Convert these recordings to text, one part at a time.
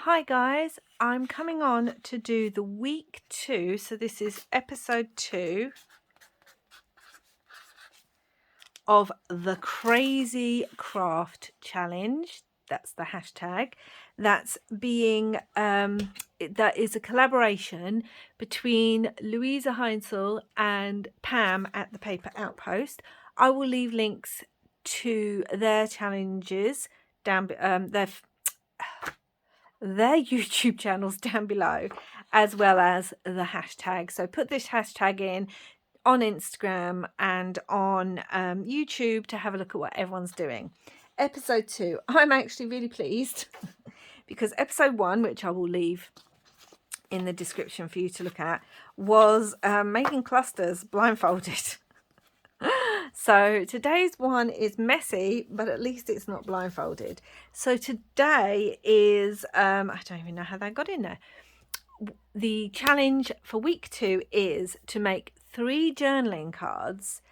Hi guys, I'm coming on to do the week 2, so this is episode 2 of the Crazy Craft Challenge. That's the hashtag. That's being that is a collaboration between Luise Heinzl and Pam at the Paper Outpost. I will leave links to their challenges down their YouTube channels down below, as well as the hashtag. So put this hashtag in on Instagram and on YouTube to have a look at what everyone's doing. Episode 2, I'm actually really pleased because episode 1, which I will leave in the description for you to look at, was making clusters blindfolded. So today's one is messy, but at least it's not blindfolded. So today is, I don't even know how that got in there. The challenge for week 2 is to make 3 journaling cards,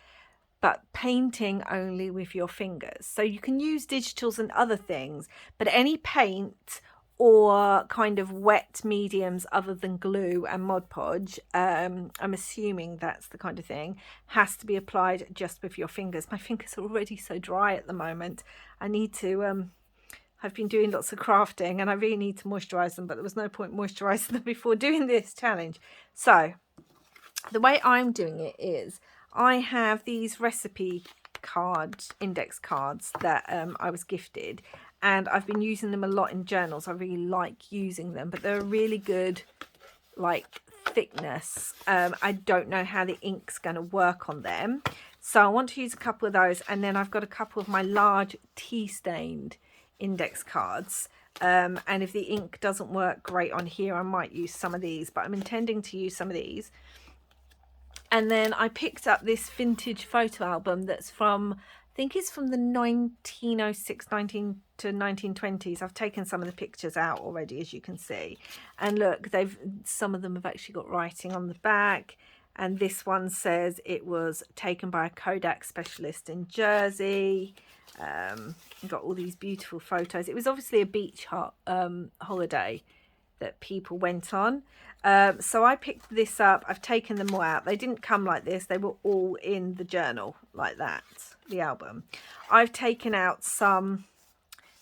but painting only with your fingers. So you can use digitals and other things, but any paint or kind of wet mediums other than glue and Mod Podge, I'm assuming that's the kind of thing, has to be applied just with your fingers. My fingers are already so dry at the moment. I need to, I've been doing lots of crafting and I really need to moisturize them, but there was no point moisturizing them before doing this challenge. So the way I'm doing it is I have these recipe cards, index cards that I was gifted, and I've been using them a lot in journals. I really like using them, but they're a really good like thickness. I don't know how the ink's going to work on them, so I want to use a couple of those, and then I've got a couple of my large tea stained index cards, and if the ink doesn't work great on here, I might use some of these, but I'm intending to use some of these. And then I picked up this vintage photo album that's from, I think it's from the 1906 to 1920s. I've taken some of the pictures out already, as you can see. And look, some of them have actually got writing on the back. And this one says it was taken by a Kodak specialist in Jersey. Got all these beautiful photos. It was obviously a beach holiday that people went on. So I picked this up. I've taken them all out. They didn't come like this. They were all in the journal like that, the album. I've taken out some,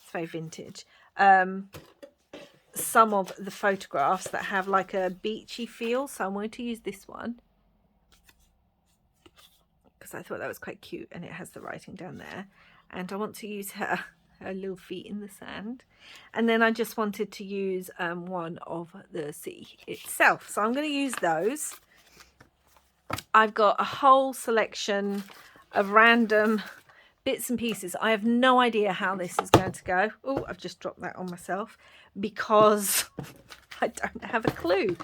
it's very vintage, some of the photographs that have like a beachy feel. So I'm going to use this one because I thought that was quite cute and it has the writing down there. And I want to use her little feet in the sand, and then I just wanted to use one of the sea itself, so I'm going to use those. I've got a whole selection of random bits and pieces. I have no idea how this is going to go. Oh, I've just dropped that on myself because I don't have a clue.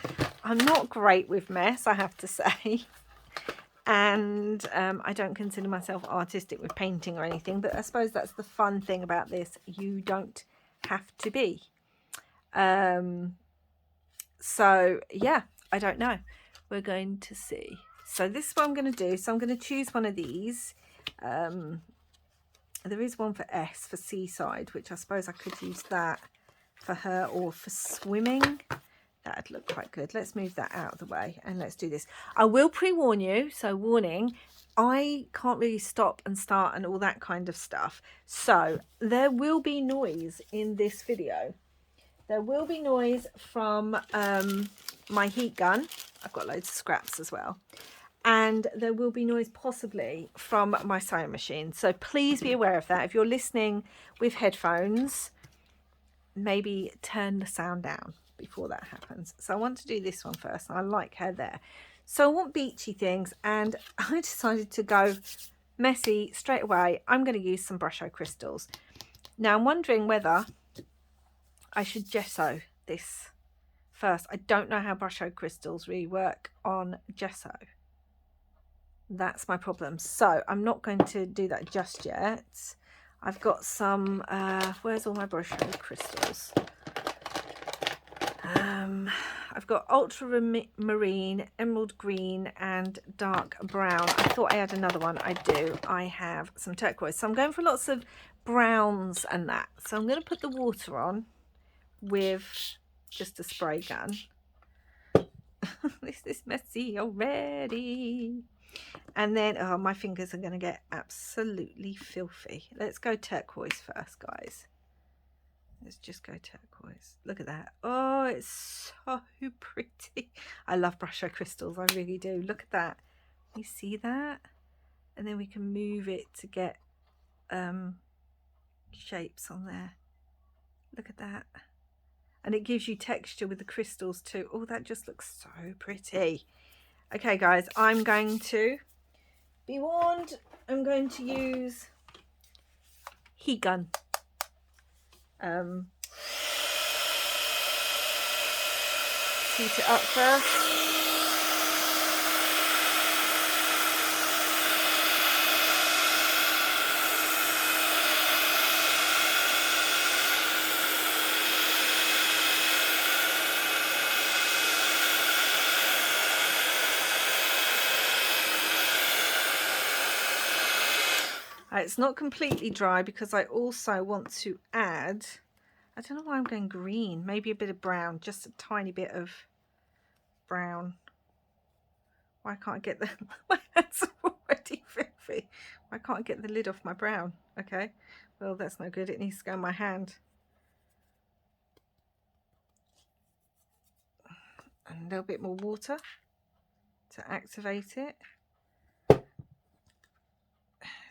I'm not great with mess, I have to say. And I don't consider myself artistic with painting or anything, but I suppose that's the fun thing about this. You don't have to be. So yeah, I don't know. We're going to see. So this is what I'm going to do. So I'm going to choose one of these. There is one for S, for seaside, which I suppose I could use that for her, or for swimming. That'd look quite good. Let's move that out of the way and let's do this. I will pre-warn you, so warning, I can't really stop and start and all that kind of stuff. So there will be noise in this video. There will be noise from my heat gun. I've got loads of scraps as well. And there will be noise possibly from my sewing machine. So please be aware of that. If you're listening with headphones, maybe turn the sound down before that happens. So I want to do this one first. I like her there. So I want beachy things, and I decided to go messy straight away. I'm going to use some Brusho crystals. Now I'm wondering whether I should gesso this first. I don't know how Brusho crystals really work on gesso. That's my problem. So I'm not going to do that just yet. I've got some, where's all my Brusho crystals? I've got ultramarine, emerald green and dark brown. I thought I had another one. I do. I have some turquoise. So I'm going for lots of browns and that. So I'm going to put the water on with just a spray gun. This is messy already. And then, oh, my fingers are going to get absolutely filthy. Let's go turquoise first, guys. Let's just go turquoise. Look at that. Oh, it's so pretty. I love brush-o crystals. I really do. Look at that. You see that? And then we can move it to get shapes on there. Look at that. And it gives you texture with the crystals too. Oh, that just looks so pretty. Okay, guys, I'm going to be warned. I'm going to use heat gun. Heat it up first. It's not completely dry because I also want to add, I don't know why I'm going green, maybe a bit of brown, just a tiny bit of brown. Why can't I get the, my hands are already filthy. Why can't I get the lid off my brown? Okay, well that's no good, it needs to go in my hand. And a little bit more water to activate it.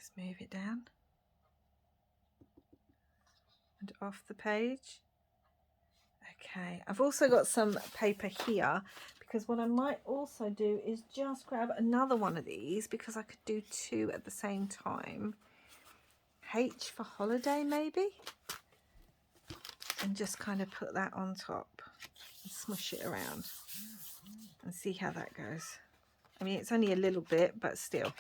Let's move it down and off the page. Okay, I've also got some paper here because what I might also do is just grab another one of these because I could do two at the same time. H for holiday maybe, and just kind of put that on top and smush it around and see how that goes. I mean, it's only a little bit, but still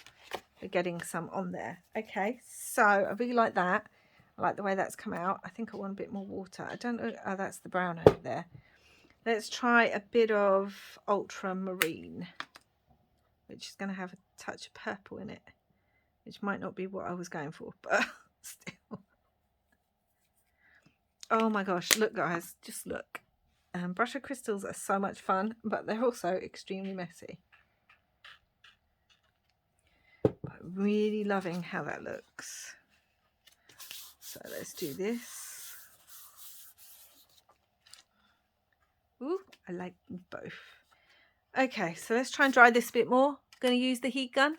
we're getting some on there. Okay, so I really like that. I like the way that's come out. I think I want a bit more water. I don't know. Oh, that's the brown over there. Let's try a bit of ultramarine, which is going to have a touch of purple in it, which might not be what I was going for, but still. Oh my gosh, look guys, just look. Brush-o crystals are so much fun, but they're also extremely messy. But really loving how that looks. So let's do this. Ooh, I like them both. Okay, so let's try and dry this a bit more. I'm going to use the heat gun.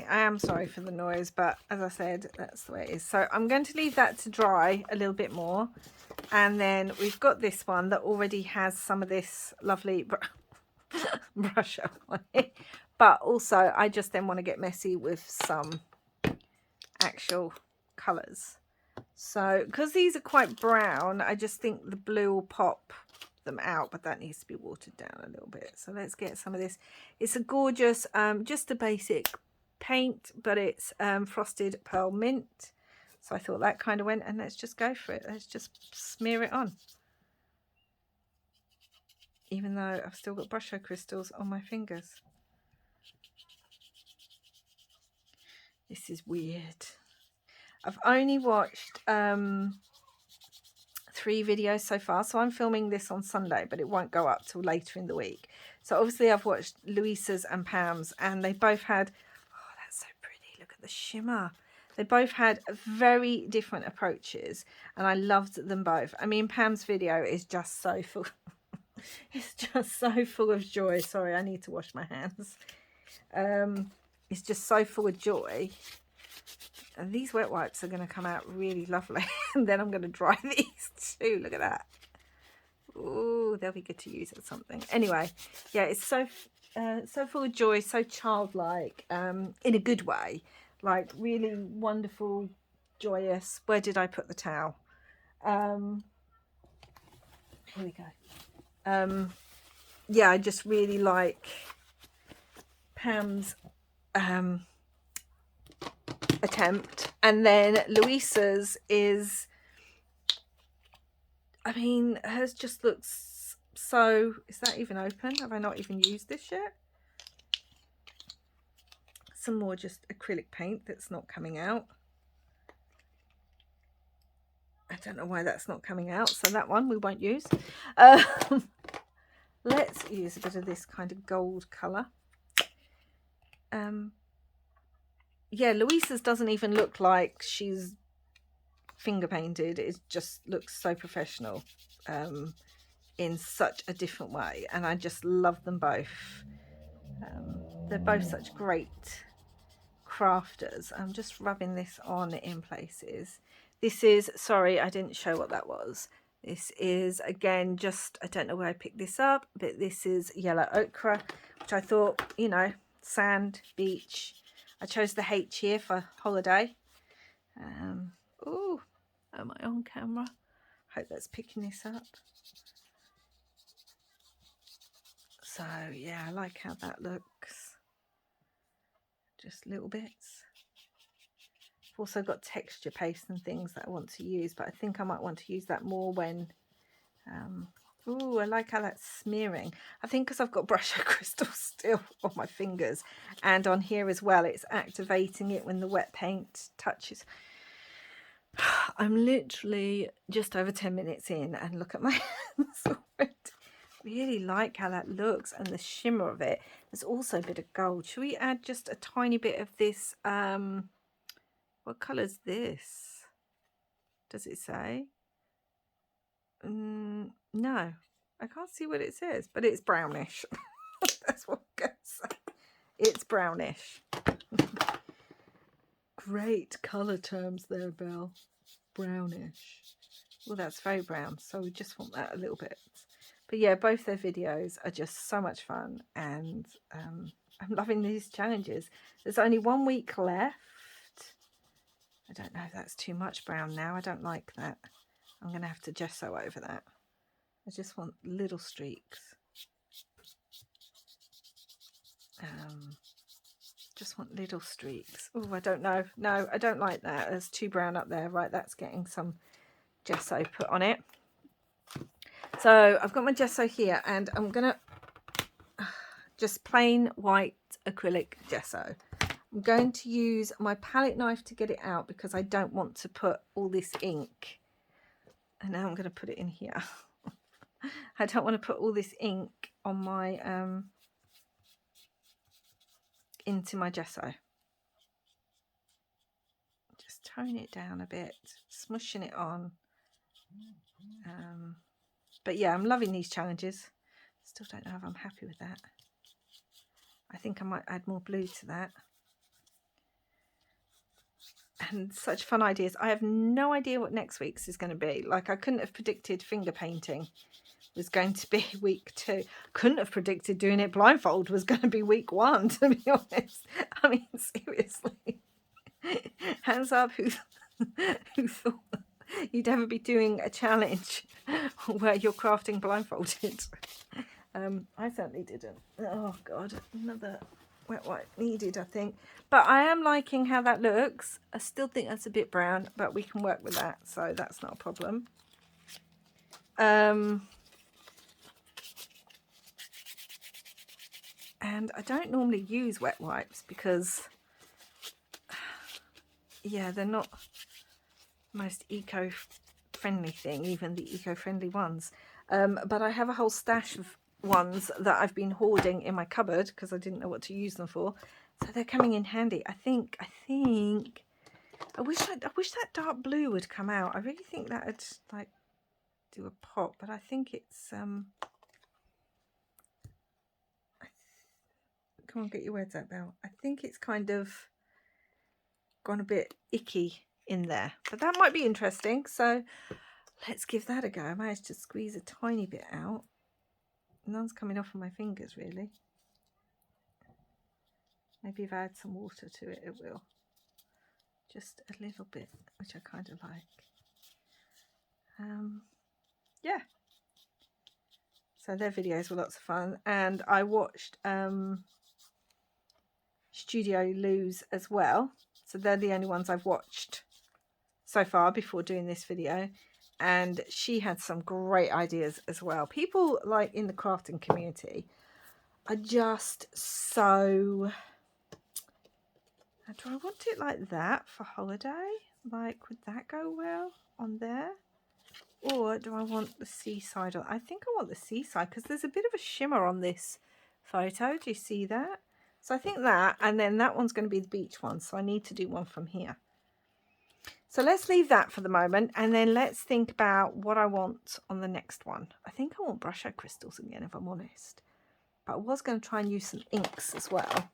I am sorry for the noise, but as I said, that's the way it is. So I'm going to leave that to dry a little bit more. And then we've got this one that already has some of this lovely brush on it. But also, I just then want to get messy with some actual colours. So, because these are quite brown, I just think the blue will pop them out, but that needs to be watered down a little bit. So let's get some of this. It's a gorgeous, just a basic paint, but it's frosted pearl mint, so I thought that kind of went, and let's just go for it. Let's just smear it on, even though I've still got brush-o crystals on my fingers. This is weird. I've only watched 3 videos so far, so I'm filming this on Sunday, but it won't go up till later in the week. So obviously I've watched Luise's and Pam's, and they both had, so pretty, look at the shimmer. They both had very different approaches, and I loved them both. I mean, Pam's video is just so full. It's just so full of joy. Sorry, I need to wash my hands. It's just so full of joy. And these wet wipes are going to come out really lovely. And then I'm going to dry these too. Look at that. Oh, they'll be good to use at something. Anyway, yeah, it's so full of joy, so childlike, in a good way, like really wonderful, joyous. Where did I put the towel? Here we go. Yeah, I just really like Pam's attempt, and then Luise's is, I mean, hers just looks so, is that even open? Have I not even used this yet? Some more just acrylic paint that's not coming out. I don't know why that's not coming out, so that one we won't use. Let's use a bit of this kind of gold colour. Yeah, Luise's doesn't even look like she's finger painted. It just looks so professional in such a different way, and I just love them both. They're both such great crafters. I'm just rubbing this on in places. This is, sorry, I didn't show what that was. This is, again, just, I don't know where I picked this up, but this is yellow ochre, which I thought, you know, sand, beach. I chose the H here for holiday. Oh, am I on camera? Hope that's picking this up. So yeah, I like how that looks. Just little bits. I've also got texture paste and things that I want to use, but I think I might want to use that more when oh, I like how that's smearing. I think because I've got Brusher crystal still on my fingers, and on here as well, it's activating it when the wet paint touches. I'm literally just over 10 minutes in, and look at my hands already. Really like how that looks, and the shimmer of it. There's also a bit of gold. Should we add just a tiny bit of this? What colour is this? Does it say? No, I can't see what it says, but it's brownish. That's what I'm going to say. It's brownish. Great colour terms there, Belle. Brownish. Well, that's very brown, so we just want that a little bit. But yeah, both their videos are just so much fun, and I'm loving these challenges. There's only 1 week left. I don't know if that's too much brown now. I don't like that. I'm going to have to gesso over that. I just want little streaks. Just want little streaks. Oh, I don't know. No, I don't like that. There's too brown up there. Right, that's getting some gesso put on it. So I've got my gesso here, and I'm going to just plain white acrylic gesso. I'm going to use my palette knife to get it out because I don't want to put all this ink. And now I'm going to put it in here. I don't want to put all this ink on my into my gesso. Just tone it down a bit, smushing it on. But yeah, I'm loving these challenges. Still don't know if I'm happy with that. I think I might add more blue to that. And such fun ideas. I have no idea what next week's is going to be. Like, I couldn't have predicted finger painting was going to be week 2. Couldn't have predicted doing it blindfold was going to be week 1, to be honest. I mean, seriously. Hands up who thought you'd ever be doing a challenge where you're crafting blindfolded. I certainly didn't. Oh God, another wet wipe needed, I think. But I am liking how that looks. I still think that's a bit brown, but we can work with that, so that's not a problem. And I don't normally use wet wipes because, yeah, they're not the most eco-friendly thing, even the eco-friendly ones. But I have a whole stash of ones that I've been hoarding in my cupboard because I didn't know what to use them for. So they're coming in handy. I wish that dark blue would come out. I really think that would like do a pop, but I think it's come on, get your words out, Belle. I think it's kind of gone a bit icky in there, but that might be interesting. So let's give that a go. I managed to squeeze a tiny bit out. None's coming off of my fingers really. Maybe if I add some water to it, it will. Just a little bit, which I kind of like. Yeah. So their videos were lots of fun. And I watched Studio Luise as well. So they're the only ones I've watched so far before doing this video. And she had some great ideas as well. People like in the crafting community are just so... Do I want it like that for holiday? Like, would that go well on there? Or do I want the seaside? I think I want the seaside because there's a bit of a shimmer on this photo. Do you see that? So I think that, and then that one's going to be the beach one. So I need to do one from here. So let's leave that for the moment. And then let's think about what I want on the next one. I think I want Brusho crystals again, if I'm honest. But I was going to try and use some inks as well.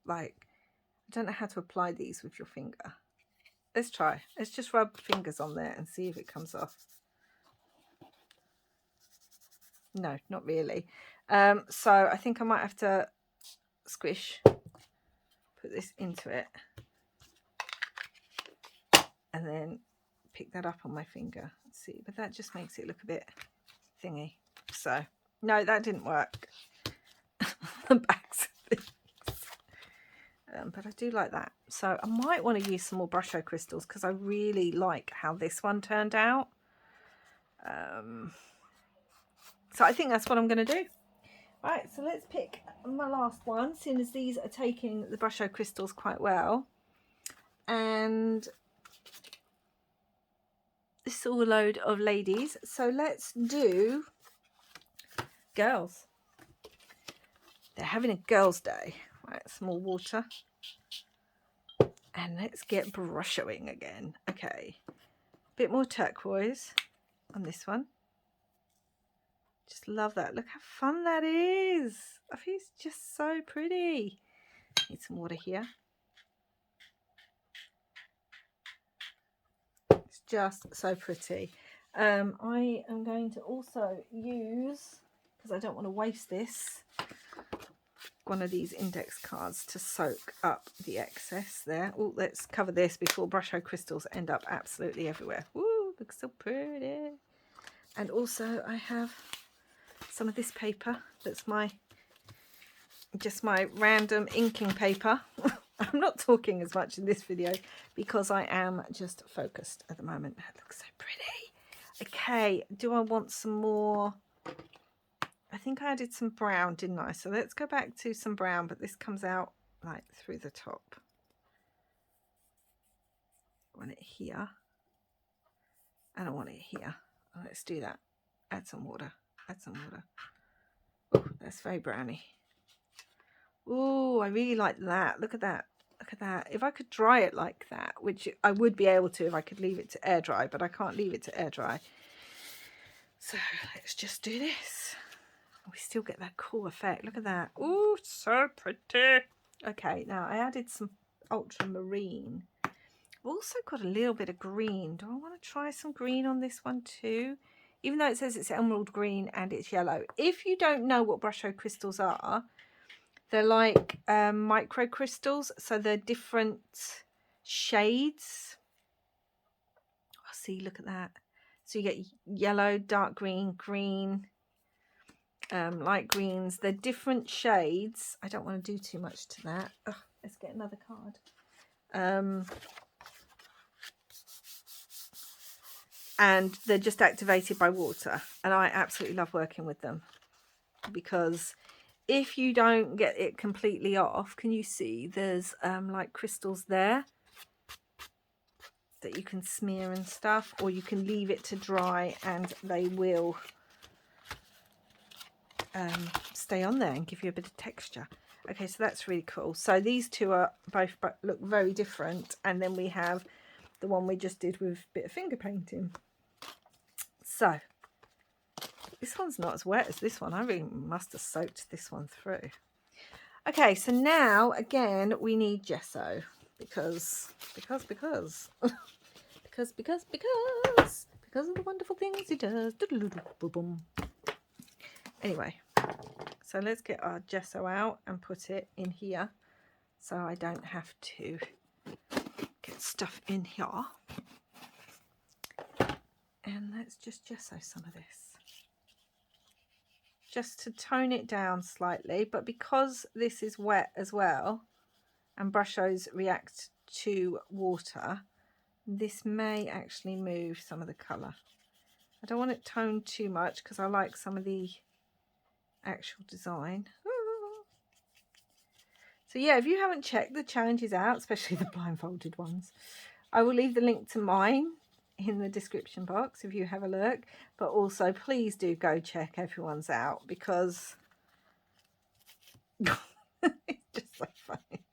Like, I don't know how to apply these with your finger. Let's try. Let's just rub fingers on there and see if it comes off. No, not really. So I think I might have to squish, put this into it, and then pick that up on my finger. Let's see, but that just makes it look a bit thingy. So, no, that didn't work. The backs of things. But I do like that. So I might want to use some more Brusho crystals because I really like how this one turned out. So I think that's what I'm going to do. Right, so let's pick my last one, seeing as these are taking the Brusho crystals quite well. And this is all a load of ladies. So let's do girls. They're having a girls' day. Right, some more water. And let's get brushoing again. Okay, a bit more turquoise on this one. Just love that. Look how fun that is. I think it's just so pretty. Need some water here. It's just so pretty. I am going to also use, because I don't want to waste this, one of these index cards to soak up the excess there. Oh, let's cover this before Brusho crystals end up absolutely everywhere. Woo, looks so pretty. And also I have some of this paper that's just my random inking paper. I'm not talking as much in this video because I am just focused at the moment. That looks so pretty. Okay, do I want some more? I think I added some brown, didn't I? So let's go back to some brown, but this comes out like through the top. I want it here. And I want it here. Oh, let's do that. Add some water. Add some water. Oh, that's very browny. Oh, I really like that. Look at that. Look at that. If I could dry it like that, which I would be able to if I could leave it to air dry, but I can't leave it to air dry. So let's just do this. We still get that cool effect. Look at that. Oh, so pretty. Okay, now I added some ultramarine. I've also got a little bit of green. Do I want to try some green on this one too? Even though it says it's emerald green and it's yellow. If you don't know what Brusho crystals are, they're like micro crystals. So they're different shades. Oh, see, look at that. So you get yellow, dark green, green, light greens. They're different shades. I don't want to do too much to that. Ugh, let's get another card. And they're just activated by water, and I absolutely love working with them because if you don't get it completely off, can you see there's like crystals there that you can smear and stuff, or you can leave it to dry and they will stay on there and give you a bit of texture. Okay, so that's really cool. So these two are both look very different, and then we have the one we just did with a bit of finger painting. So this one's not as wet as this one. I really must have soaked this one through. Okay, so now again we need gesso. because because of the wonderful things he does. Anyway, so let's get our gesso out and put it in here so I don't have to get stuff in here. And let's just gesso some of this, just to tone it down slightly. But because this is wet as well, and brushos react to water, this may actually move some of the colour. I don't want it toned too much because I like some of the actual design. So yeah, if you haven't checked the challenges out, especially the blindfolded ones, I will leave the link to mine in the description box if you have a look. But also please do go check everyone's out, because it's just so funny.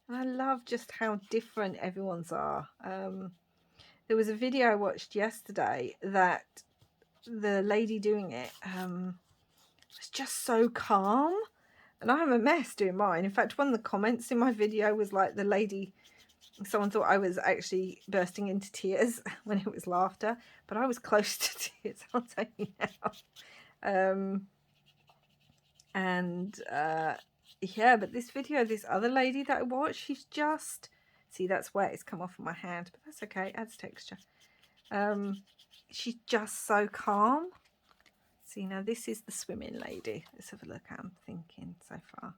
And I love just how different everyone's are. There was a video I watched yesterday that the lady doing it was just so calm, and I'm a mess doing mine. In fact, one of the comments in my video was like, the lady, someone thought I was actually bursting into tears when it was laughter, but I was close to tears, I'll tell you now. Yeah, but this video, this other lady that I watched, she's just, see, that's wet, it's come off of my hand, but that's okay, it adds texture. She's just so calm. See, now this is the swimming lady. Let's have a look at, I'm thinking so far.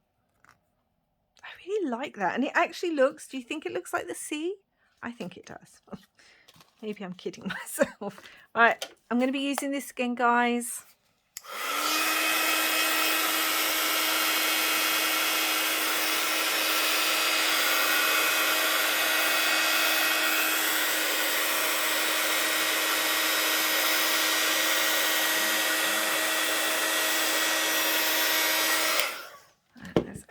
I really like that, and it actually looks, do you think it looks like the sea? I think it does. Maybe I'm kidding myself. Right, I'm going to be using this again, guys.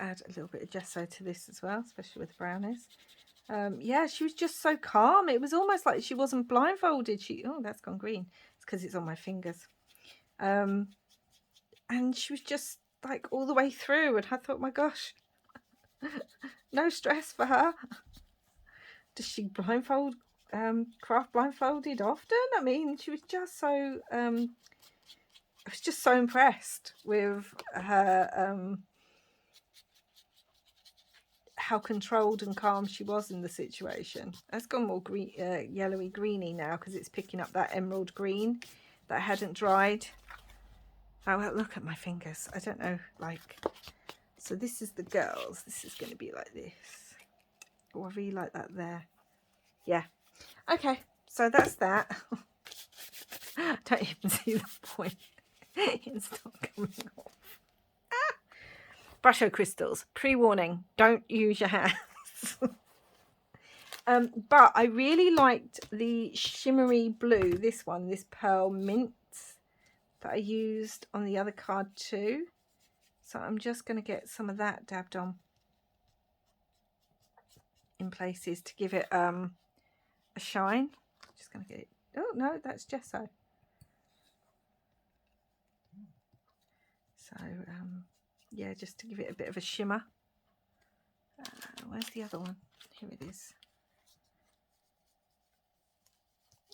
Add a little bit of gesso to this as well, especially with the brownies. Yeah, she was just so calm. It was almost like she wasn't blindfolded. Oh, that's gone green. It's because it's on my fingers. And she was just like all the way through, and I thought, my gosh, no stress for her. Does she blindfold craft blindfolded often? I mean, she was just so I was just so impressed with her how controlled and calm she was in the situation. That's gone more green, yellowy greeny now, because it's picking up that emerald green that hadn't dried. Oh, well, look at my fingers. I don't know, like, so this is the girls. This is going to be like this. Oh, I really like that there. Yeah. Okay, so that's that. Don't even see the point. It's not coming off. Brusho crystals, pre-warning, don't use your hands. But I really liked the shimmery blue, this one, this pearl mint that I used on the other card too. So I'm just going to get some of that dabbed on in places to give it a shine. Just going to get it. Oh no, that's gesso. So yeah, just to give it a bit of a shimmer. Where's the other one? Here it is.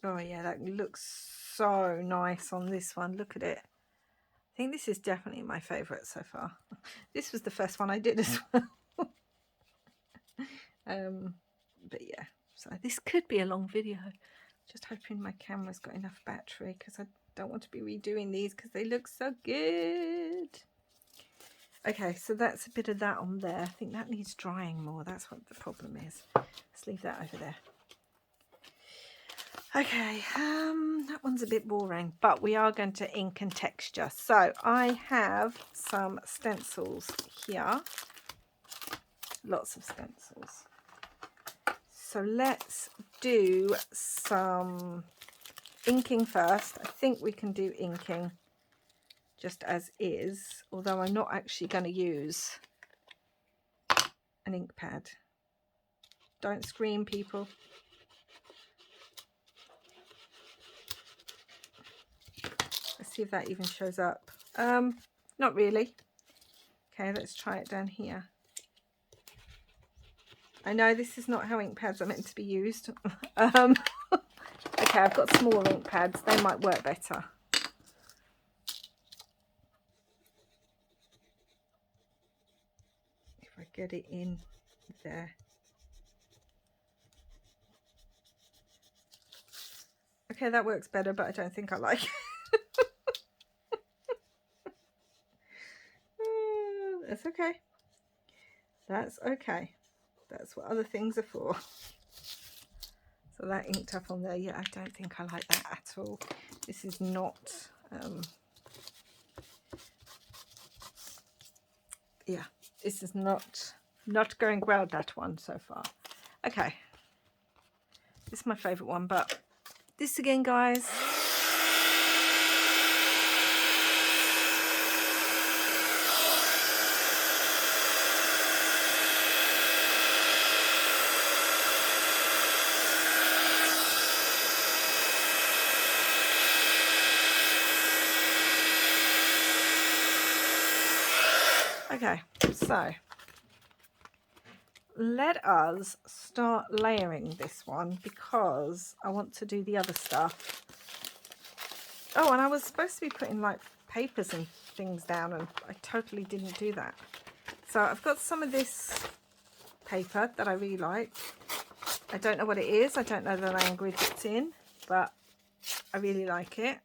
Oh yeah, that looks so nice on this one. Look at it. I think this is definitely my favourite so far. This was the first one I did as well. But yeah, so this could be a long video. Just hoping my camera's got enough battery, because I don't want to be redoing these because they look so good. Okay, so that's a bit of that on there. I think that needs drying more. That's what the problem is. Let's leave that over there. Okay, that one's a bit boring, but we are going to ink and texture. So I have some stencils here. Lots of stencils. So let's do some inking first. I think we can do inking just as is, although I'm not actually going to use an ink pad. Don't scream, people. Let's see if that even shows up. Not really. Okay, let's try it down here. I know this is not how ink pads are meant to be used. Okay, I've got small ink pads. They might work better. If I get it in there. Okay, that works better, but I don't think I like it. That's okay. That's okay. That's what other things are for. So that inked up on there. Yeah, I don't think I like that at all. This is not... yeah, this is not going well, that one so far. Okay. This is my favourite one, but this again, guys. Okay, so let us start layering this one because I want to do the other stuff. Oh, and I was supposed to be putting like papers and things down, and I totally didn't do that. So I've got some of this paper that I really like. I don't know what it is. I don't know the language it's in, but I really like it.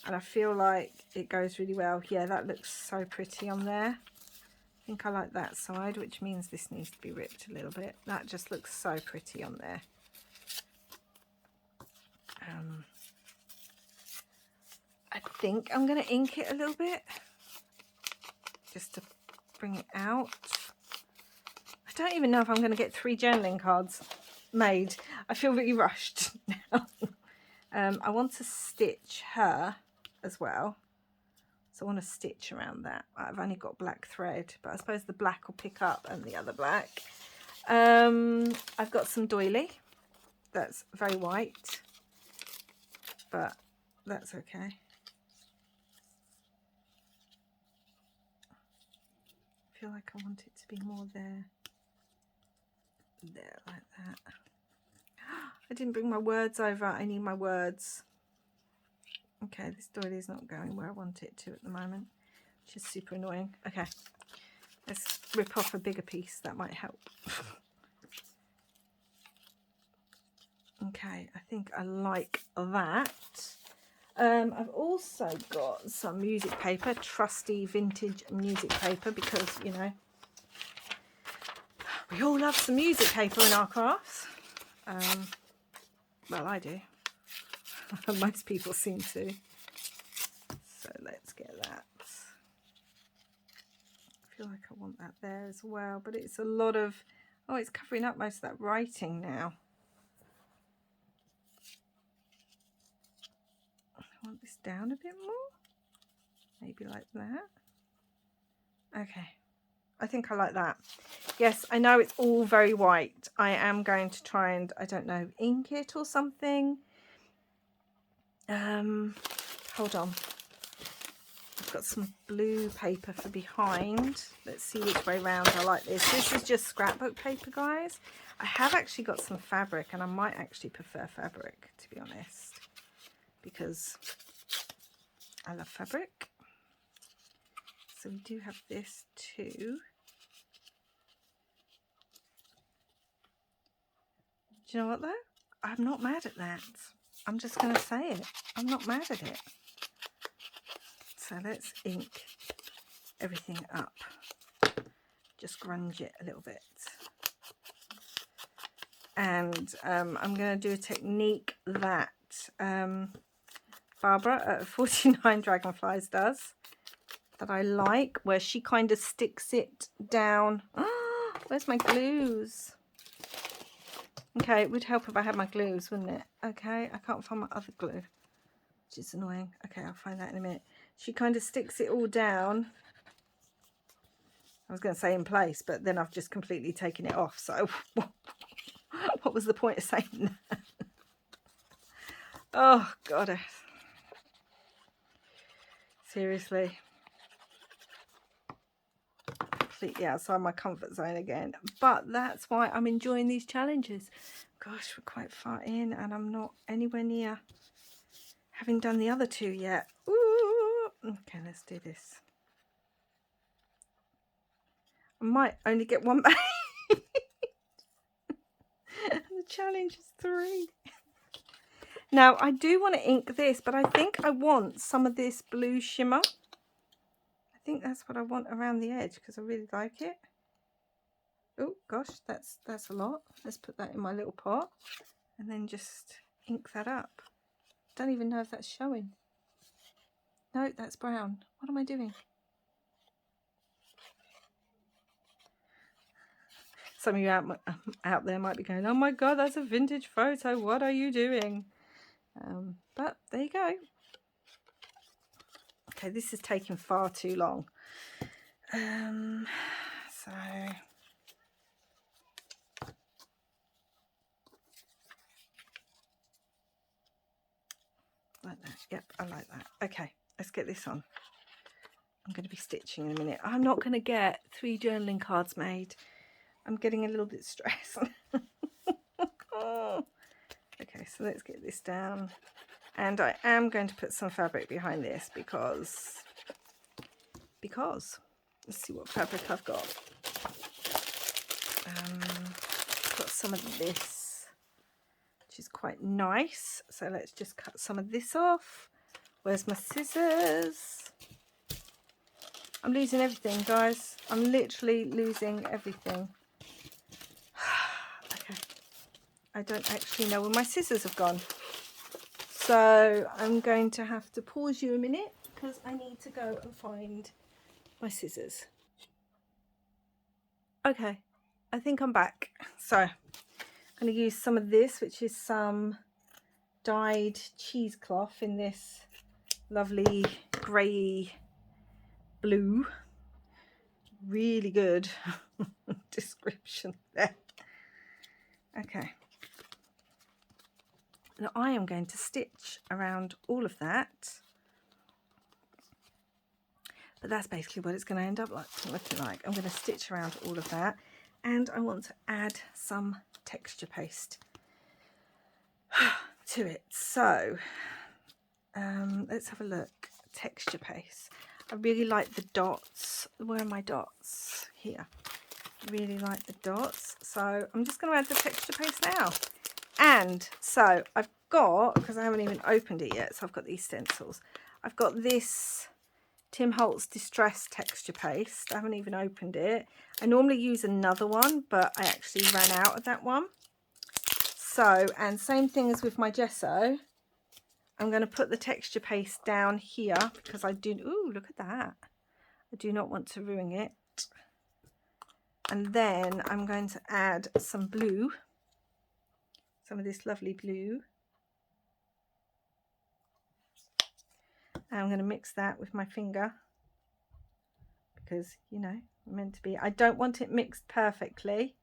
And I feel like it goes really well. Yeah, that looks so pretty on there. I think I like that side, which means this needs to be ripped a little bit. That just looks so pretty on there. I think I'm going to ink it a little bit just to bring it out. I don't even know if I'm going to get 3 journaling cards made. I feel really rushed now. I want to stitch her as well. So I want to stitch around that. I've only got black thread, but I suppose the black will pick up and the other black. I've got some doily. That's very white, but that's okay. I feel like I want it to be more there. There, like that. I didn't bring my words over. I need my words. Okay, this doily is not going where I want it to at the moment, which is super annoying. Okay, let's rip off a bigger piece. That might help. Okay, I think I like that. I've also got some music paper, trusty vintage music paper, because, you know, we all love some music paper in our crafts. Well, I do. Most people seem to. So let's get that. I feel like I want that there as well, but it's a lot of... oh, it's covering up most of that writing now. I want this down a bit more. Maybe like that. Okay. I think I like that. Yes, I know it's all very white. I am going to try and, I don't know, ink it or something. Hold on. I've got some blue paper for behind. Let's see which way round I like this. This is just scrapbook paper, guys. I have actually got some fabric, and I might actually prefer fabric, to be honest, because I love fabric. So we do have this too. Do you know what though? I'm not mad at that. I'm just going to say it. I'm not mad at it. So let's ink everything up. Just grunge it a little bit. And I'm going to do a technique that Barbara at 49 Dragonflies does, that I like, where she kind of sticks it down. Oh, where's my glues? Okay, it would help if I had my glues, wouldn't it? Okay, I can't find my other glue, which is annoying. Okay, I'll find that in a minute. She kind of sticks it all down. I was going to say in place, but then I've just completely taken it off. So what was the point of saying that? Oh, God. Seriously. completely outside my comfort zone again, but that's why I'm enjoying these challenges. Gosh, we're quite far in and I'm not anywhere near having done the other two yet. Ooh. Okay, let's do this. I might only get one back. The challenge is 3. Now, I do want to ink this, but I think I want some of this blue shimmer. I think that's what I want around the edge because I really like it. Oh gosh, that's a lot. Let's put that in my little pot and then just ink that up. Don't even know if that's showing. No, that's brown. What am I doing? Some of you out there might be going, oh my god, that's a vintage photo, what are you doing? But there you go. Okay, this is taking far too long. So like that. Yep, I like that. Okay, let's get this on. I'm going to be stitching in a minute. I'm not going to get 3 journaling cards made. I'm getting a little bit stressed. Okay, so let's get this down. And I am going to put some fabric behind this because let's see what fabric I've got. Got some of this, which is quite nice. So let's just cut some of this off. Where's my scissors? I'm losing everything, guys. I'm literally losing everything. Okay. I don't actually know where my scissors have gone. So I'm going to have to pause you a minute because I need to go and find my scissors. Okay, I think I'm back. So I'm going to use some of this, which is some dyed cheesecloth in this lovely grey blue. Really good description there. Okay. Now I am going to stitch around all of that. But that's basically what it's going to end up looking like. I'm going to stitch around all of that. And I want to add some texture paste to it. So let's have a look. Texture paste. I really like the dots. Where are my dots? Here. Really like the dots. So I'm just going to add the texture paste now. And so I've got, because I haven't even opened it yet, so I've got these stencils. I've got this Tim Holtz Distress texture paste. I haven't even opened it. I normally use another one, but I actually ran out of that one. So, and same thing as with my gesso, I'm going to put the texture paste down here because I do, ooh, look at that. I do not want to ruin it. And then I'm going to add some blue, some of this lovely blue. And I'm going to mix that with my finger because, you know, I'm meant to be. I don't want it mixed perfectly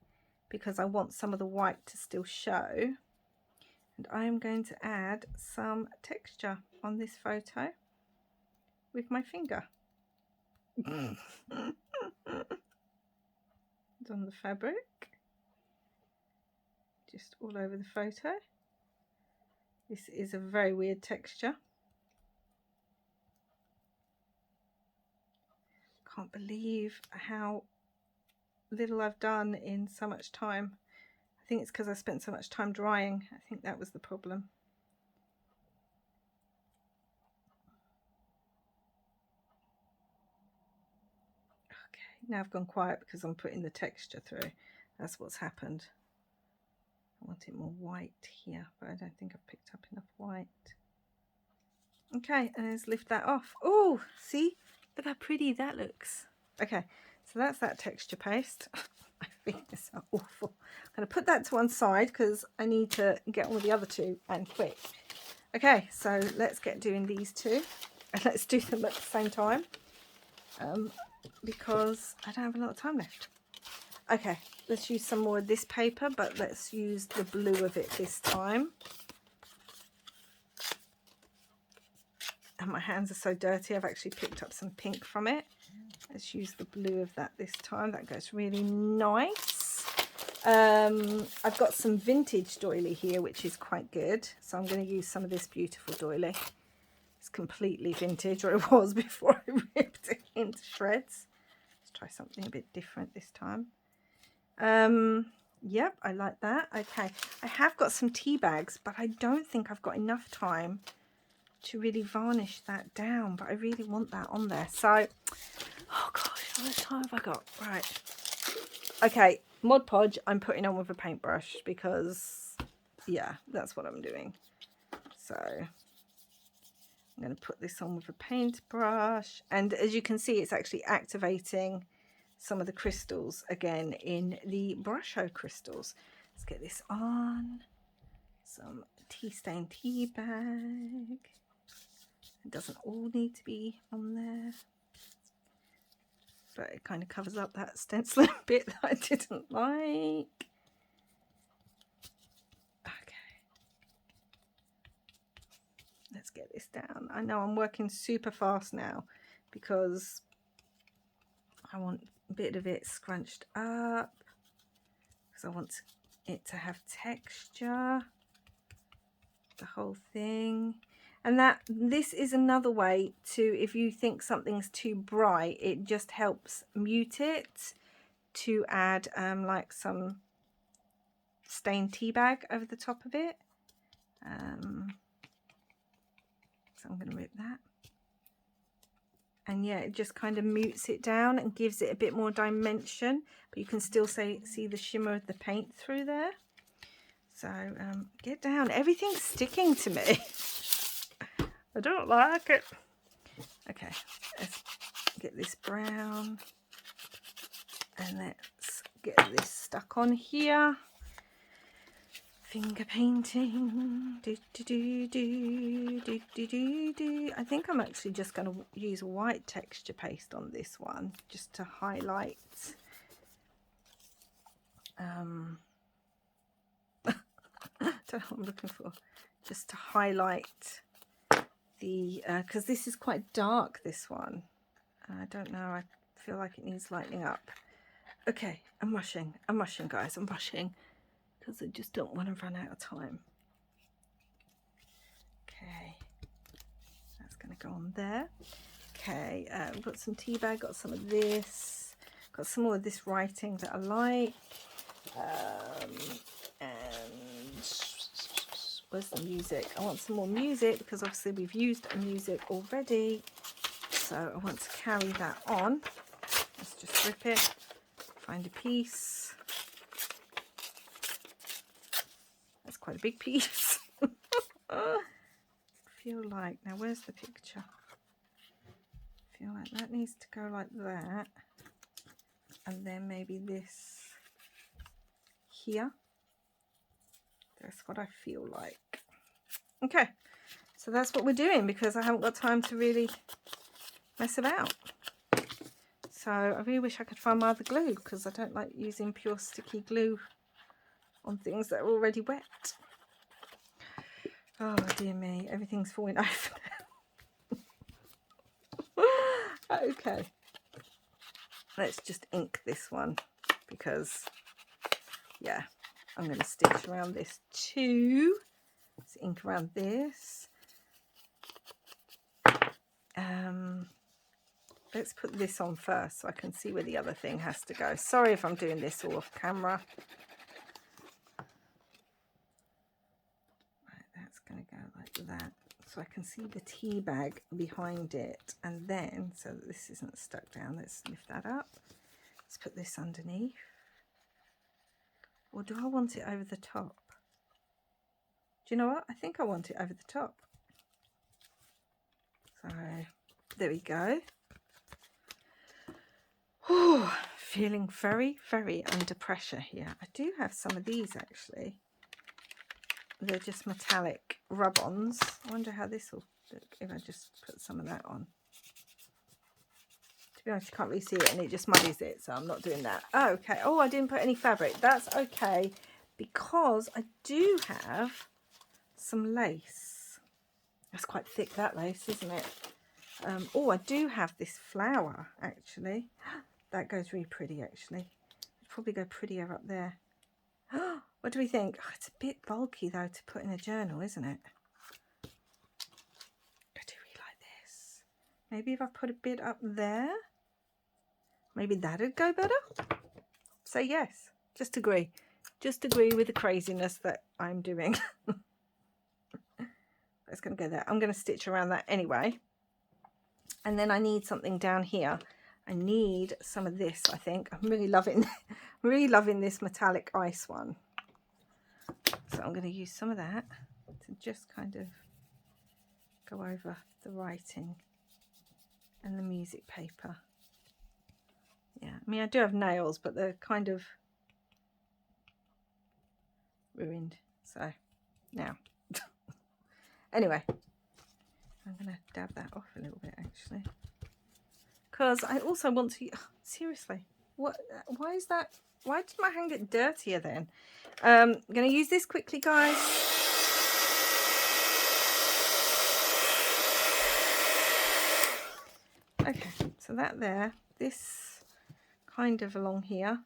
because I want some of the white to still show. And I am going to add some texture on this photo with my finger. It's on the fabric, just all over the photo. This is a very weird texture. Can't believe how little I've done in so much time. I think it's because I spent so much time drying. I think that was the problem. Okay, now I've gone quiet because I'm putting the texture through. That's what's happened. I want it more white here, but I don't think I've picked up enough white. Okay, and let's lift that off. Oh, see? Look how pretty that looks. Okay, so that's that texture paste. My fingers are awful. I'm going to put that to one side because I need to get on with the other two and quick. Okay, so let's get doing these two. And let's do them at the same time because I don't have a lot of time left. Okay, let's use some more of this paper, but let's use the blue of it this time. and my hands are so dirty, I've actually picked up some pink from it. Let's use the blue of that this time. That goes really nice. I've got some vintage doily here, which is quite good. So I'm going to use some of this beautiful doily. It's completely vintage, or it was before I ripped it into shreds. Let's try something a bit different this time. Yep, I like that. Okay, I have got some tea bags, but I don't think I've got enough time to really varnish that down, but I really want that on there. So, oh gosh, how much time have I got? Right. Okay, Mod Podge I'm putting on with a paintbrush because, yeah, that's what I'm doing. So, I'm going to put this on with a paintbrush. And as you can see, it's actually activating some of the crystals again in the Brusho crystals. Let's get this on. Some tea stain tea bag. It doesn't all need to be on there, but it kind of covers up that stenciling bit that I didn't like. Okay, let's get this down. I know I'm working super fast now because I want a bit of it scrunched up because I want it to have texture, the whole thing. And this is another way to, if you think something's too bright, it just helps mute it, to add like some stained tea bag over the top of it. So I'm going to rip that. And yeah, it just kind of mutes it down and gives it a bit more dimension, but you can still see the shimmer of the paint through there. So get down. Everything's sticking to me. I don't like it. Okay, let's get this brown and let's get this stuck on here. Finger painting. Do, do, do, do, do, do, do, do. I think I'm actually just going to use white texture paste on this one just to highlight. Don't know what I'm looking for. Just to highlight the because this is quite dark, this one. I don't know, I feel like it needs lightening up. Okay, I'm rushing guys, I'm rushing because I just don't want to run out of time. Okay, that's going to go on there. Okay, we've got some tea bag, got some of this, got some more of this writing that I like. And where's the music? I want some more music because obviously we've used music already, so I want to carry that on. Let's just rip it, find a piece. That's quite a big piece. I feel like, now where's the picture? I feel like that needs to go like that, and then maybe this here. That's what I feel like. Okay, so that's what we're doing because I haven't got time to really mess about. So I really wish I could find my other glue because I don't like using pure sticky glue on things that are already wet. Oh dear me, everything's falling over. Okay, let's just ink this one because, yeah, I'm going to stitch around this too. Let's ink around this. Let's put this on first so I can see where the other thing has to go. Sorry if I'm doing this all off camera. Right, that's going to go like that. So I can see the tea bag behind it. And then, so that this isn't stuck down, let's lift that up. Let's put this underneath. Or do I want it over the top? Do you know what? I think I want it over the top. So there we go. Whew, feeling very, very under pressure here. I do have some of these actually. They're just metallic rub-ons. I wonder how this will look if I just put some of that on. To be honest, you can't really see it and it just muddies it, so I'm not doing that. Oh, okay. Oh, I didn't put any fabric. That's okay because I do have some lace. That's quite thick, that lace, isn't it? Oh, I do have this flower, actually. That goes really pretty, actually. It'd probably go prettier up there. What do we think? Oh, it's a bit bulky, though, to put in a journal, isn't it? I do really like this. Maybe if I put a bit up there, maybe that'd go better. So yes, just agree. Just agree with the craziness that I'm doing. It's going to go there. I'm going to stitch around that anyway. And then I need something down here. I need some of this, I think. I'm really loving this metallic ice one. So I'm going to use some of that to just kind of go over the writing and the music paper. Yeah, I mean, I do have nails, but they're kind of ruined. So now, anyway, I'm going to dab that off a little bit, actually. Because I also want to, seriously, what? Why is that? Why did my hand get dirtier then? I'm going to use this quickly, guys. Okay, so that there, this kind of along here.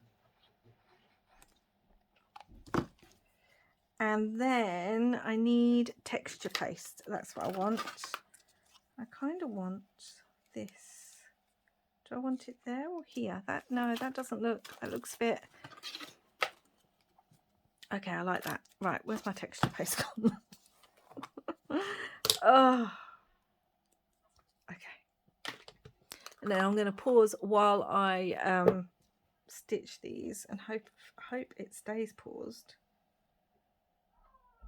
And then I need texture paste. That's what I want. I kind of want this. Do I want it there or here? That, no, that doesn't look, that looks a bit... Okay, I like that. Right, where's my texture paste gone? Oh. Okay. And then I'm going to pause while I stitch these and hope it stays paused.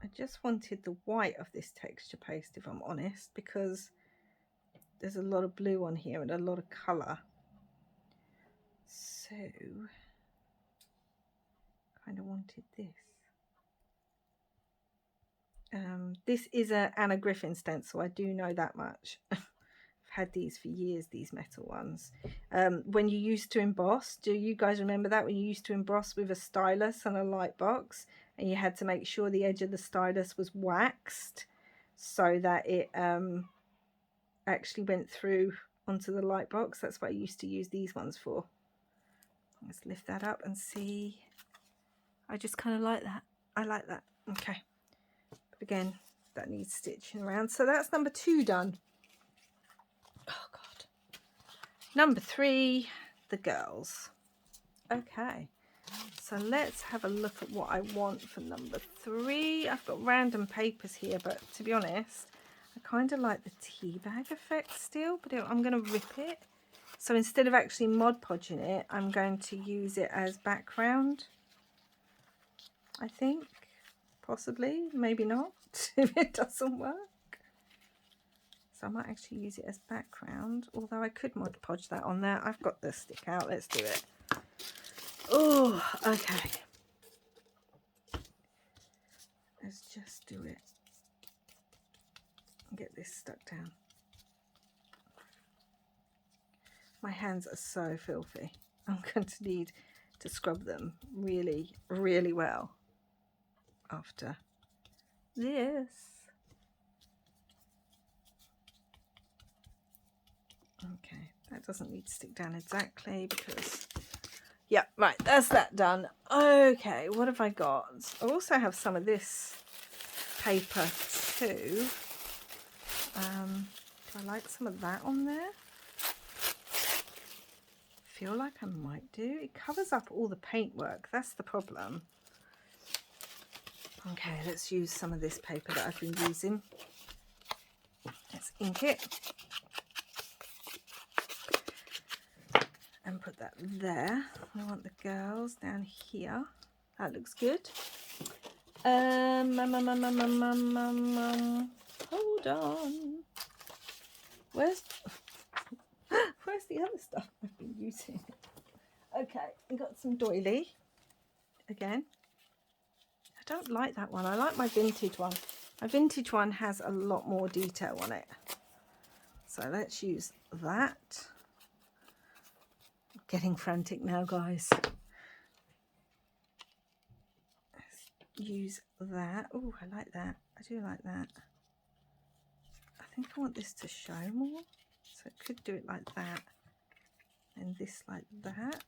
I just wanted the white of this texture paste, if I'm honest, because there's a lot of blue on here and a lot of colour. So, kind of wanted this. This is a Anna Griffin stencil. I do know that much. I've had these for years, these metal ones. When you used to emboss, do you guys remember that? When you used to emboss with a stylus and a light box, and you had to make sure the edge of the stylus was waxed so that it actually went through onto the light box. That's what I used to use these ones for. Let's lift that up and see. I just kind of like that. I like that. Okay. But again, that needs stitching around. So that's number 2 done. Oh, God. Number 3, the girls. Okay. So let's have a look at what I want for number 3. I've got random papers here, but to be honest, I kind of like the tea bag effect still, but I'm going to rip it. So instead of actually Mod Podging it, I'm going to use it as background, I think. Possibly, maybe not, if it doesn't work. So I might actually use it as background, although I could Mod Podge that on there. I've got the stick out, let's do it. Oh, okay. Let's just do it. Get this stuck down. My hands are so filthy. I'm going to need to scrub them really, really well after this. Okay, that doesn't need to stick down exactly because... Yeah, right, that's that done. Okay, what have I got? I also have some of this paper too. Do I like some of that on there? I feel like I might do. It covers up all the paintwork. That's the problem. Okay, let's use some of this paper that I've been using. Let's ink it. And put that there. I want the girls down here. That looks good. Hold on. Where's the other stuff I've been using? Okay, we got some doily again. I don't like that one. I like my vintage one. My vintage one has a lot more detail on it. So let's use that. I'm getting frantic now, guys. Let's use that. Oh, I like that. I do like that. think I want this to show more, so I could do it like that and this like that.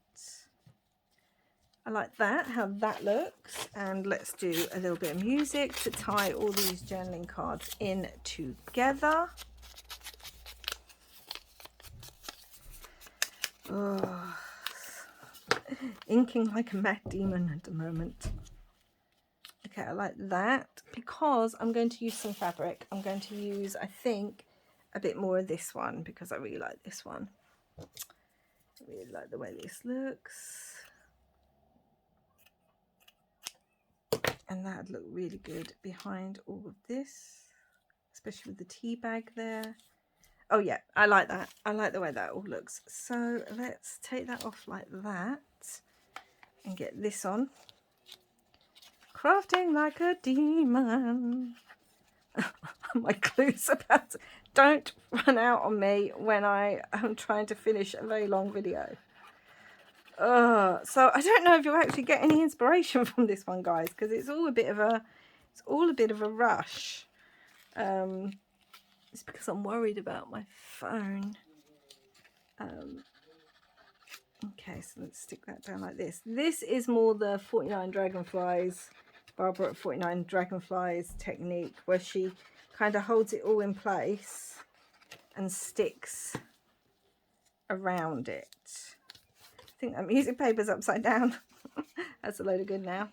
I like that, how that looks. And let's do a little bit of music to tie all these journaling cards in together. Oh, inking like a mad demon at the moment. Okay, I like that. Because I'm going to use some fabric, I'm going to use, I think, a bit more of this one because I really like this one. I really like the way this looks. And that'd look really good behind all of this, especially with the tea bag there. Oh yeah, I like that. I like the way that all looks. So let's take that off like that and get this on. Crafting like a demon. My glue's about to... Don't run out on me when I am trying to finish a very long video. So I don't know if you'll actually get any inspiration from this one, guys, because it's all a bit of a rush. It's because I'm worried about my phone. Okay, so let's stick that down like this. This is more the 49 Dragonflies, Barbara at 49 Dragonflies technique, where she kind of holds it all in place and sticks around it. I think that music paper's upside down. That's a load of good now.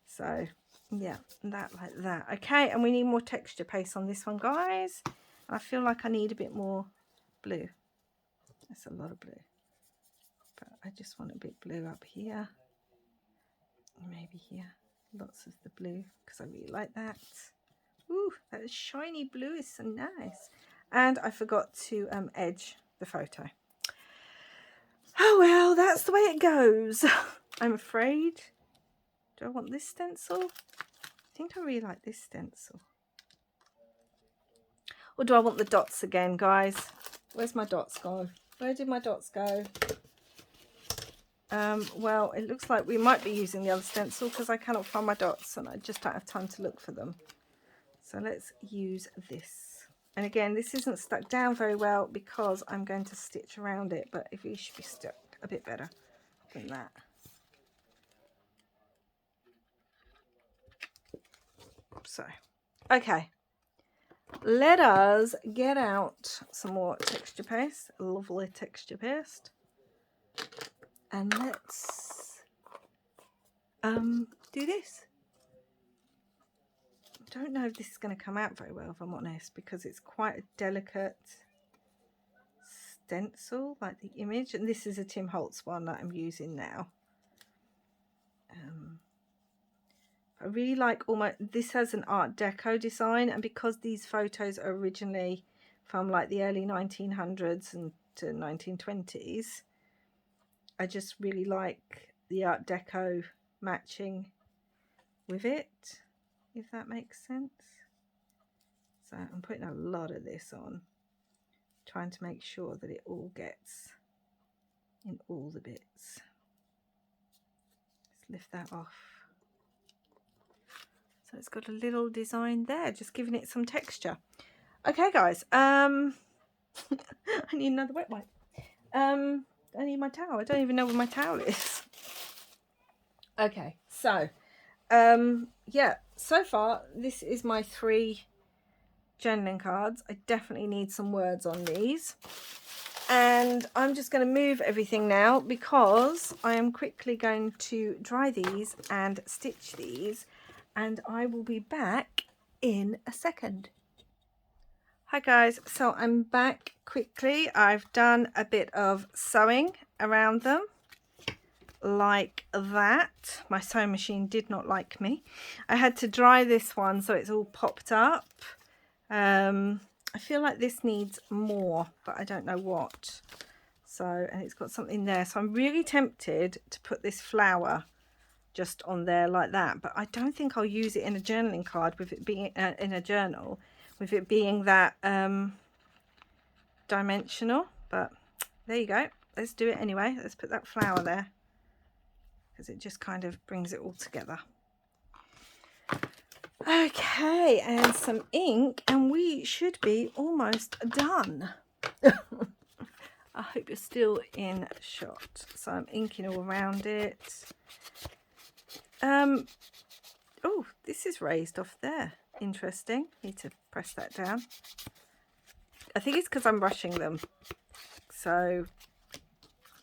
So yeah, that like that. Okay, and we need more texture paste on this one, guys. I feel like I need a bit more blue. That's a lot of blue, but I just want a bit blue up here, maybe here. Lots of the blue because I really like that. Ooh, that shiny blue is so nice. And I forgot to edge the photo. Oh well, that's the way it goes. I'm afraid. Do I want this stencil? I think I really like this stencil. Or do I want the dots again, guys? Where's my dots gone? Where did my dots go? Well, it looks like we might be using the other stencil because I cannot find my dots and I just don't have time to look for them. So let's use this. And again, this isn't stuck down very well because I'm going to stitch around it, but it really should be stuck a bit better than that. So, okay. Let us get out some more texture paste, lovely texture paste. And let's do this. I don't know if this is going to come out very well, if I'm honest, because it's quite a delicate stencil, like the image. And this is a Tim Holtz one that I'm using now. I really like this has an Art Deco design, and because these photos are originally from like the early 1900s and to 1920s, I just really like the Art Deco matching with it, if that makes sense. So I'm putting a lot of this on, trying to make sure that it all gets in all the bits. Let's lift that off. So it's got a little design there, just giving it some texture. Okay, guys. I need another wet wipe. I need my towel. I don't even know where my towel is. Okay, so yeah, so far this is my 3 journaling cards. I definitely need some words on these, and I'm just going to move everything now because I am quickly going to dry these and stitch these, and I will be back in a second. Hi guys, so I'm back quickly. I've done a bit of sewing around them like that. My sewing machine did not like me. I had to dry this one so it's all popped up. I feel like this needs more, but I don't know what. So, and it's got something there, so I'm really tempted to put this flower just on there like that, but I don't think I'll use it in a journaling card with it being in a journal, with it being that dimensional. But there you go, let's do it anyway. Let's put that flower there because it just kind of brings it all together. Okay, and some ink, and we should be almost done. I hope you're still in shot. So I'm inking all around it. Oh, this is raised off there. Interesting. Need to press that down. I think it's because I'm rushing them. So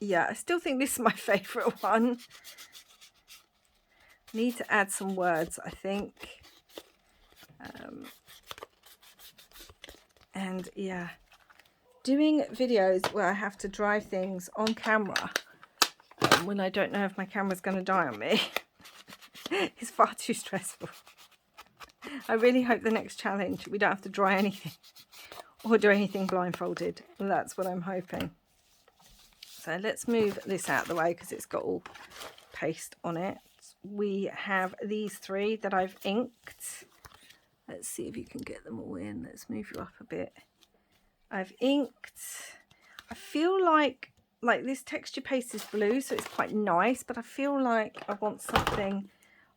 yeah, I still think this is my favourite one. Need to add some words, I think. And yeah, doing videos where I have to drive things on camera when I don't know if my camera's going to die on me is far too stressful. I really hope the next challenge we don't have to dry anything or do anything blindfolded. That's what I'm hoping. So let's move this out of the way because it's got all paste on it. We have these three that I've inked. Let's see if you can get them all in. Let's move you up a bit. I've inked. I feel like this texture paste is blue, so it's quite nice, but I feel like I want something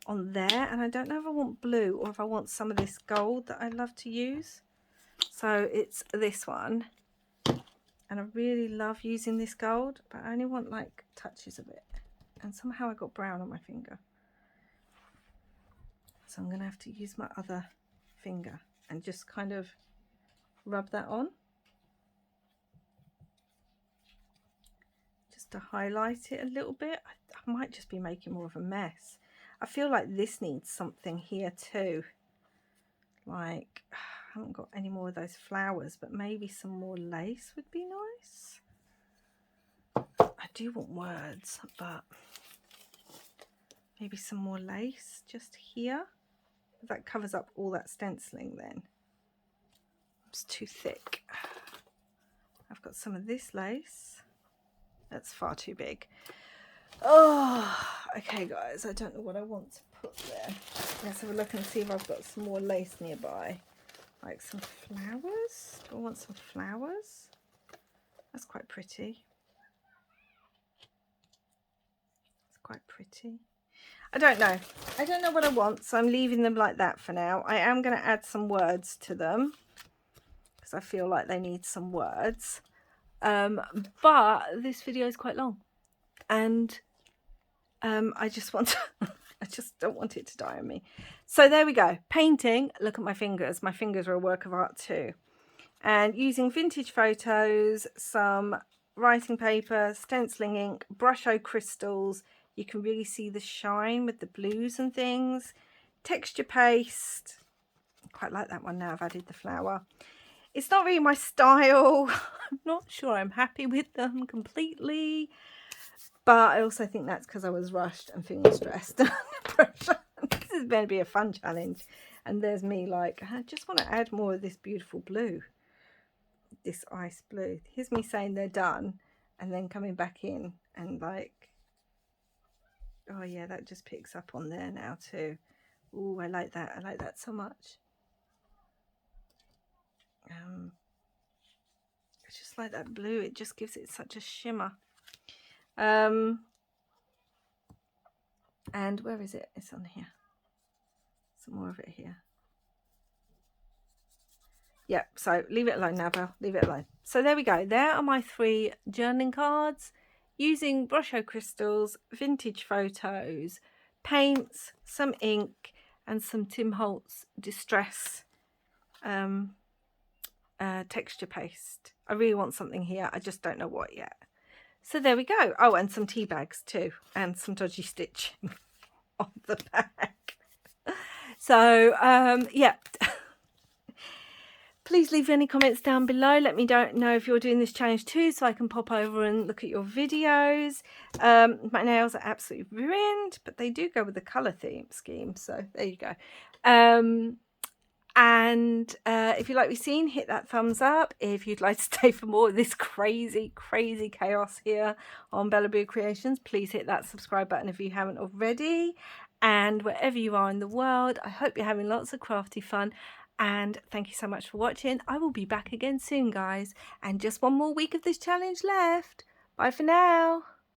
on there, and I don't know if I want blue or if I want some of this gold that I love to use. So it's this one, and I really love using this gold, but I only want like touches of it, and somehow I got brown on my finger, so I'm gonna have to use my other finger and just kind of rub that on just to highlight it a little bit. I might just be making more of a mess. I feel like this needs something here too, like I haven't got any more of those flowers, but maybe some more lace would be nice. I do want words, but maybe some more lace just here. That covers up all that stenciling then. It's too thick. I've got some of this lace. That's far too big. Oh, okay guys, I don't know what I want to put there. Let's have a look and see if I've got some more lace nearby. Like some flowers. Do I want some flowers? That's quite pretty. It's quite pretty. I don't know. I don't know what I want, so I'm leaving them like that for now. I am going to add some words to them because I feel like they need some words. But this video is quite long, and I just want to, I just don't want it to die on me. So there we go. Painting. Look at my fingers. My fingers are a work of art too. And using vintage photos, some writing paper, stenciling ink, Brusho crystals. You can really see the shine with the blues and things. Texture paste. I quite like that one now I've added the flower. It's not really my style. I'm not sure I'm happy with them completely. But I also think that's because I was rushed and feeling stressed under pressure. This is going to be a fun challenge. And there's me like, I just want to add more of this beautiful blue. This ice blue. Here's me saying they're done and then coming back in and like, oh yeah, that just picks up on there now too. Oh, I like that. I like that so much. It's just like that blue. It just gives it such a shimmer. And where is it? It's on here. Some more of it here. Yeah, so leave it alone now, Belle. Leave it alone. So there we go. There are my 3 journaling cards using Brusho crystals, vintage photos, paints, some ink, and some Tim Holtz Distress texture paste. I really want something here. I just don't know what yet. So there we go. Oh, and some tea bags too, and some dodgy stitching on the back. So yeah. Please leave any comments down below. Let me know if you're doing this challenge too, so I can pop over and look at your videos. My nails are absolutely ruined, but they do go with the colour theme scheme. So there you go. If you like what you've seen, hit that thumbs up. If you'd like to stay for more of this crazy chaos here on Bella Boo Creations, please hit that subscribe button if you haven't already. And wherever you are in the world, I hope you're having lots of crafty fun. And thank you so much for watching. I will be back again soon, guys. And just one more week of this challenge left. Bye for now.